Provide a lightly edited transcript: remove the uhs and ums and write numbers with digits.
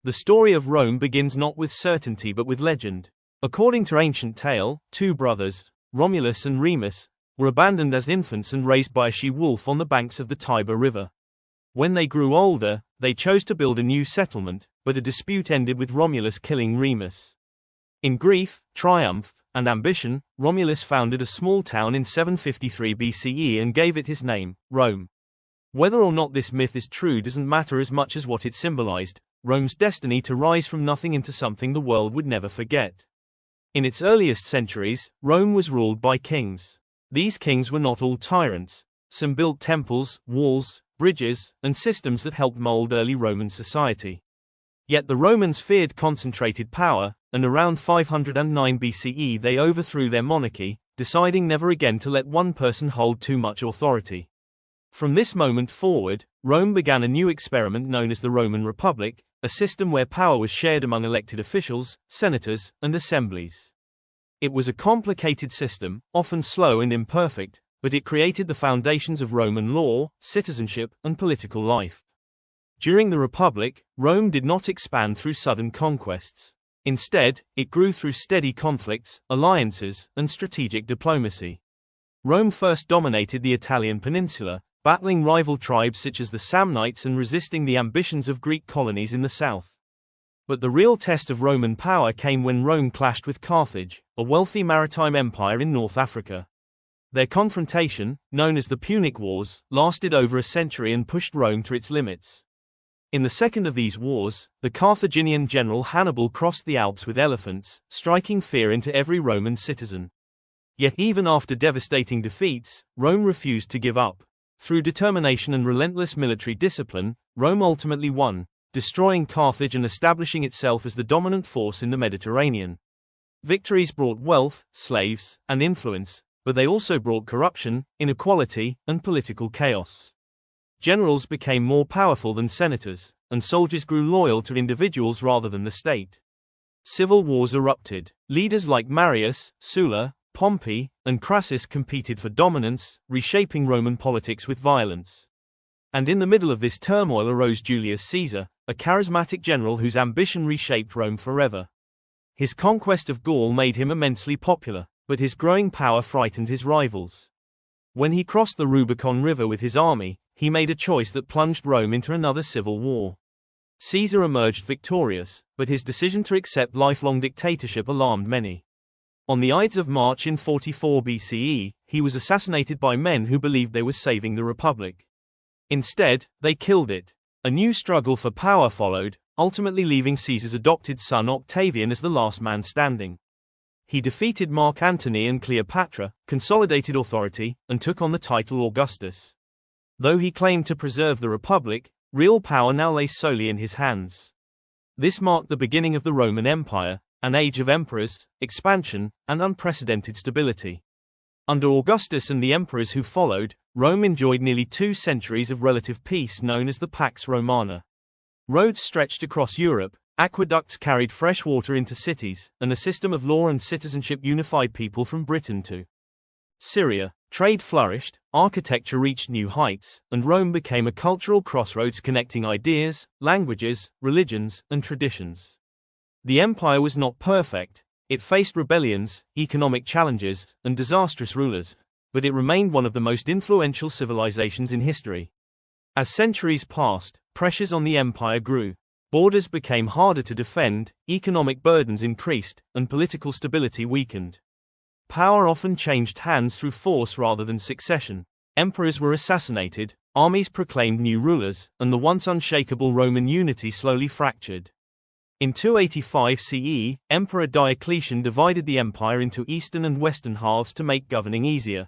The story of Rome begins not with certainty but with legend. According to ancient tale, two brothers, Romulus and Remus, were abandoned as infants and raised by a she-wolf on the banks of the Tiber River. When they grew older, they chose to build a new settlement, but a dispute ended with Romulus killing Remus. In grief, triumph, and ambition, Romulus founded a small town in 753 BCE and gave it his name, Rome. Whether or not this myth is true doesn't matter as much as what it symbolized: Rome's destiny to rise from nothing into something the world would never forget. In its earliest centuries, Rome was ruled by kings. These kings were not all tyrants. Some built temples, walls, bridges, and systems that helped mold early Roman society. Yet the Romans feared concentrated power, and around 509 BCE they overthrew their monarchy, deciding never again to let one person hold too much authority. From this moment forward, Rome began a new experiment known as the Roman Republic, a system where power was shared among elected officials, senators, and assemblies. It was a complicated system, often slow and imperfect, but it created the foundations of Roman law, citizenship, and political life. During the Republic, Rome did not expand through sudden conquests. Instead, it grew through steady conflicts, alliances, and strategic diplomacy. Rome first dominated the Italian peninsula, battling rival tribes such as the Samnites and resisting the ambitions of Greek colonies in the south. But the real test of Roman power came when Rome clashed with Carthage, a wealthy maritime empire in North Africa. Their confrontation, known as the Punic Wars, lasted over a century and pushed Rome to its limits. In the second of these wars, the Carthaginian general Hannibal crossed the Alps with elephants, striking fear into every Roman citizen. Yet even after devastating defeats, Rome refused to give up. Through determination and relentless military discipline, Rome ultimately won, destroying Carthage and establishing itself as the dominant force in the Mediterranean. Victories brought wealth, slaves, and influence, but they also brought corruption, inequality, and political chaos. Generals became more powerful than senators, and soldiers grew loyal to individuals rather than the state. Civil wars erupted. Leaders like Marius, Sulla, Pompey, and Crassus competed for dominance, reshaping Roman politics with violence. And in the middle of this turmoil arose Julius Caesar, a charismatic general whose ambition reshaped Rome forever. His conquest of Gaul made him immensely popular, but his growing power frightened his rivals. When he crossed the Rubicon River with his army, he made a choice that plunged Rome into another civil war. Caesar emerged victorious, but his decision to accept lifelong dictatorship alarmed many. On the Ides of March in 44 BCE, he was assassinated by men who believed they were saving the Republic. Instead, they killed it. A new struggle for power followed, ultimately leaving Caesar's adopted son Octavian as the last man standing. He defeated Mark Antony and Cleopatra, consolidated authority, and took on the title Augustus. Though he claimed to preserve the Republic, real power now lay solely in his hands. This marked the beginning of the Roman Empire, an age of emperors, expansion, and unprecedented stability. Under Augustus and the emperors who followed, Rome enjoyed nearly 2 centuries of relative peace known as the Pax Romana. Roads stretched across Europe, aqueducts carried fresh water into cities, and a system of law and citizenship unified people from Britain to Syria. Trade flourished, architecture reached new heights, and Rome became a cultural crossroads connecting ideas, languages, religions, and traditions. The empire was not perfect. It faced rebellions, economic challenges, and disastrous rulers, but it remained one of the most influential civilizations in history. As centuries passed, pressures on the empire grew. Borders became harder to defend, economic burdens increased, and political stability weakened. Power often changed hands through force rather than succession. Emperors were assassinated, armies proclaimed new rulers, and the once unshakable Roman unity slowly fractured. In 285 CE, Emperor Diocletian divided the empire into eastern and western halves to make governing easier.